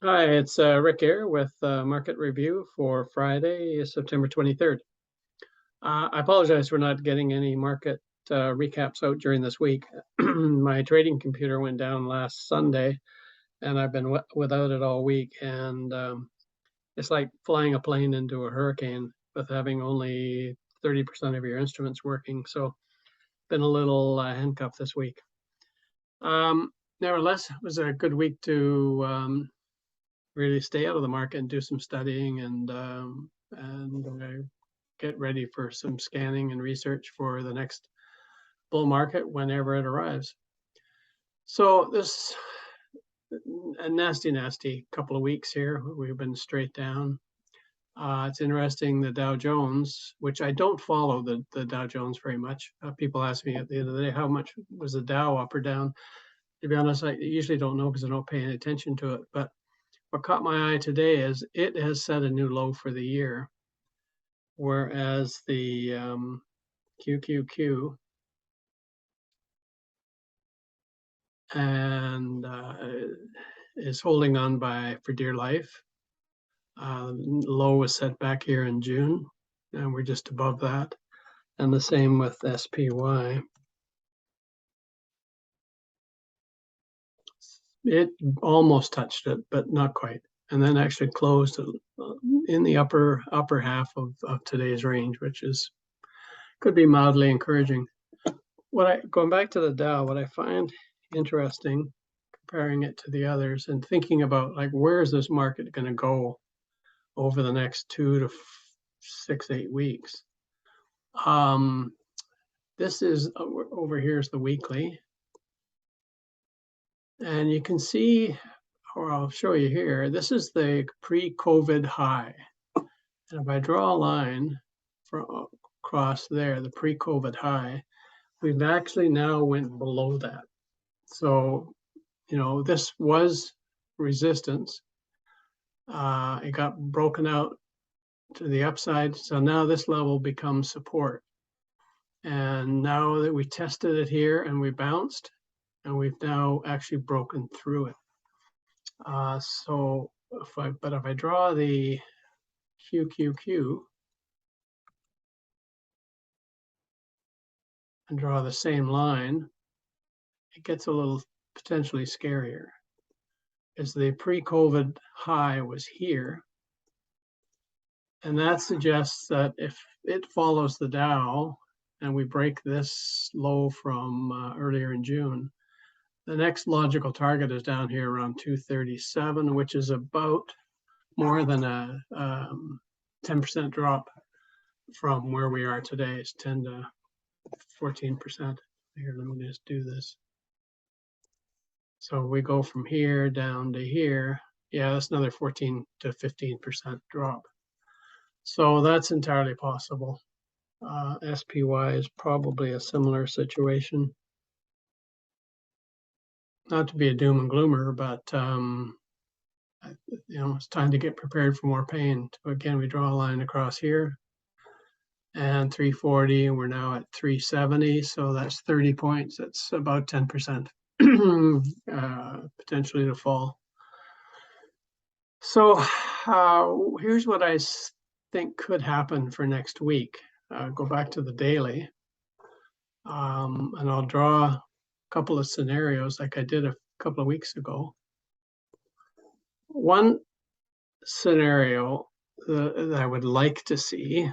Hi, it's Rick here with Market Review for Friday, September 23rd. I apologize for not getting any market recaps out during this week. My trading computer went down last Sunday, and I've been without it all week. And it's like flying a plane into a hurricane with having only 30% of your instruments working. So, been a little handcuffed this week. Nevertheless, it was a good week to really stay out of the market and do some studying and get ready for some scanning and research for the next bull market whenever it arrives. So this a nasty couple of weeks here. We've been straight down. It's interesting, the Dow Jones, which I don't follow the Dow Jones very much. People ask me at the end of the day, how much was the Dow up or down? To be honest, I usually don't know because I don't pay any attention to it. But what caught my eye today is it has set a new low for the year, whereas the QQQ and is holding on by for dear life. Low was set back here in June, and we're just above that. And the same with SPY. It almost touched it, but not quite. And then actually closed in the upper half of today's range, which is could be mildly encouraging. Going back to the Dow, what I find interesting, comparing it to the others and thinking about like where is this market going to go over the next 2 to 6, 8 weeks. This is over here is the weekly, and you can see, or I'll show you here. This is the pre-COVID high, and if I draw a line from across there, the pre-COVID high, we've actually now went below that. So, this was resistance. It got broken out to the upside. So now this level becomes support. And now that we tested it here and we bounced, and we've now actually broken through it. So if I draw the QQQ and draw the same line, it gets a little potentially scarier. As the pre-COVID high was here, and that suggests that if it follows the Dow and we break this low from earlier in June, the next logical target is down here around 237, which is about more than a 10% drop from where we are today. It's 10 to 14%. Here, let me just do this. So we go from here down to here. Yeah, that's another 14 to 15% drop. So that's entirely possible. SPY is probably a similar situation. Not to be a doom and gloomer, but it's time to get prepared for more pain. So again, we draw a line across here and 340, and we're now at 370. So that's 30 points. That's about 10% potentially to fall. So here's what I think could happen for next week. Go back to the daily, and I'll draw a couple of scenarios like I did a couple of weeks ago. One scenario that I would like to see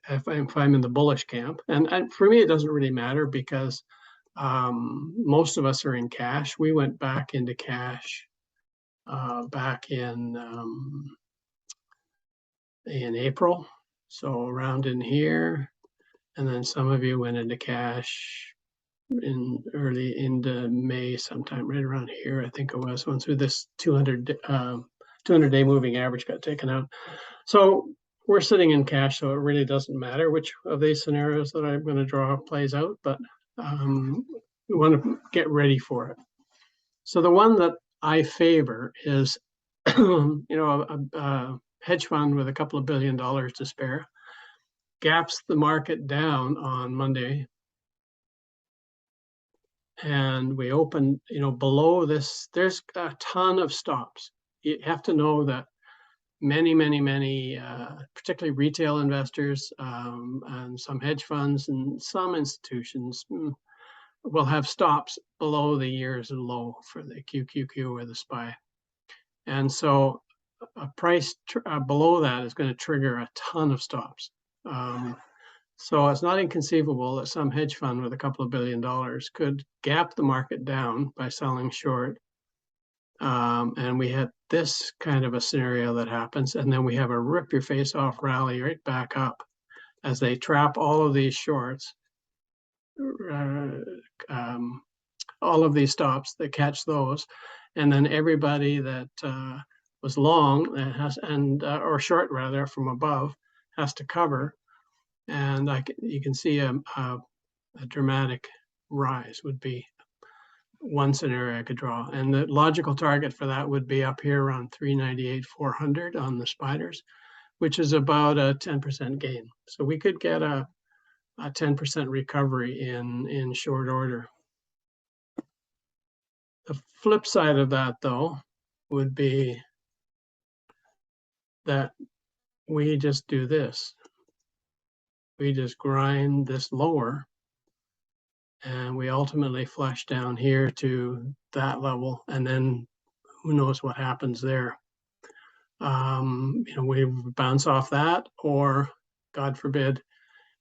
if I'm in the bullish camp, and for me, it doesn't really matter because most of us are in cash. We went back into cash back in April, so around in here, and then some of you went into cash in early into May, sometime right around here, I think it was, once this 200-day moving average got taken out. So we're sitting in cash, so it really doesn't matter which of these scenarios that I'm going to draw plays out, but we want to get ready for it. So the one that I favor is, a hedge fund with a couple of $1 billion to spare gaps the market down on Monday, and we open, below this. There's a ton of stops. you have to know that many, particularly retail investors and some hedge funds and some institutions will have stops below the year's low for the QQQ or the SPY. And so a price below that is going to trigger a ton of stops. So it's not inconceivable that some hedge fund with a couple of $1 billion could gap the market down by selling short. And we had this kind of a scenario that happens, and then we have a rip your face off rally right back up as they trap all of these shorts, all of these stops, they catch those, and then everybody that was long has or short rather from above has to cover, and you can see a dramatic rise would be one scenario I could draw. And the logical target for that would be up here around 398,400 on the spiders, which is about a 10% gain. So we could get a 10% recovery in short order. The flip side of that, though, would be that we just do this. We just grind this lower, and we ultimately flush down here to that level, and then who knows what happens there. We bounce off that, or God forbid,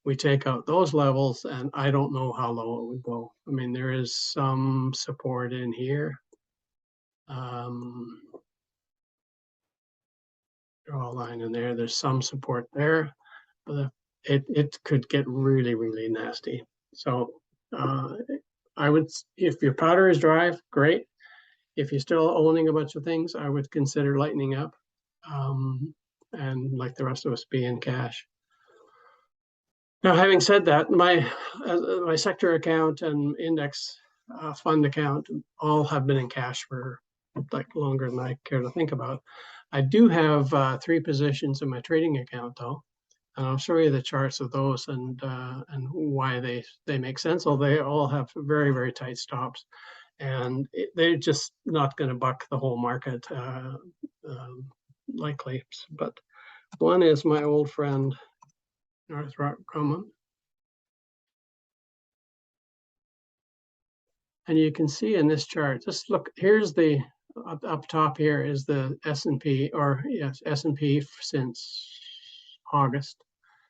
we take out those levels, and I don't know how low it would go. I mean, there is some support in here. Draw a line in there. There's some support there, but it could get really, really nasty. So I would, if your powder is dry, great. If you're still owning a bunch of things, I would consider lightening up, and like the rest of us, be in cash. Now, having said that, my sector account and index fund account all have been in cash for like longer than I care to think about. I do have 3 positions in my trading account, though, and I'll show you the charts of those and why they make sense. So they all have very, very tight stops, and they're just not going to buck the whole market likely. But one is my old friend Northrop Grumman, and you can see in this chart, just look, here's the up top here is the S&P, or yes, S&P since August,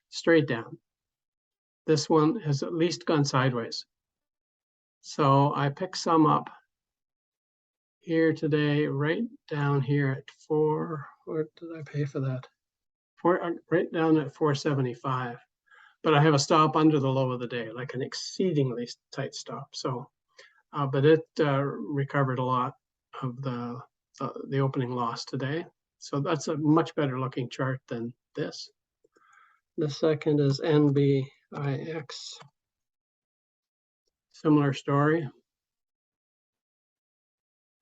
straight down. This one has at least gone sideways. So I picked some up here today, right down here at 4. What did I pay for that? Right down at 475. But I have a stop under the low of the day, like an exceedingly tight stop. So, but it recovered a lot of the opening loss today. So that's a much better looking chart than this. The second is NBIX. Similar story.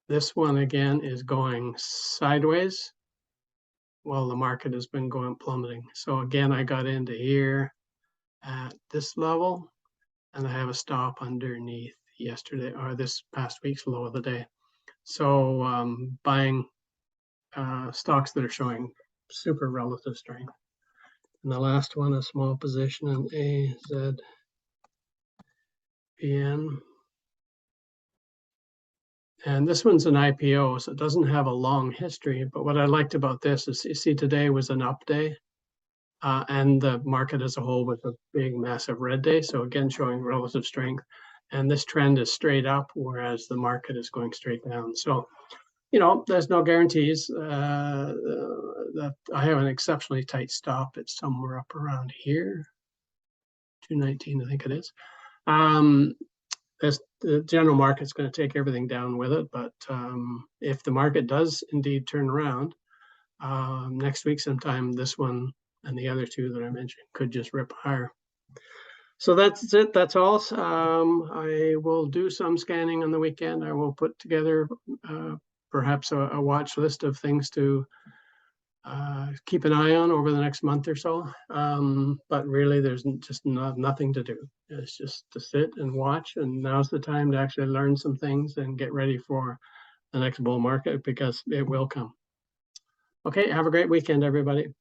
This one again is going sideways while the market has been going plummeting. So again, I got into here at this level, and I have a stop underneath yesterday or this past week's low of the day. So buying stocks that are showing super relative strength. And the last one, a small position in AZPN. And this one's an IPO, so it doesn't have a long history. But what I liked about this is, you see, today was an up day, and the market as a whole was a big, massive red day. So again, showing relative strength. And this trend is straight up, whereas the market is going straight down. So, there's no guarantees that I have an exceptionally tight stop. It's somewhere up around here, 219, I think it is. The general market's going to take everything down with it, but if the market does indeed turn around next week sometime, this one and the other 2 that I mentioned could just rip higher. So that's it. That's all. I will do some scanning on the weekend. I will put together perhaps a watch list of things to keep an eye on over the next month or so. But really, there's just nothing to do. It's just to sit and watch. And now's the time to actually learn some things and get ready for the next bull market, because it will come. Okay, have a great weekend, everybody.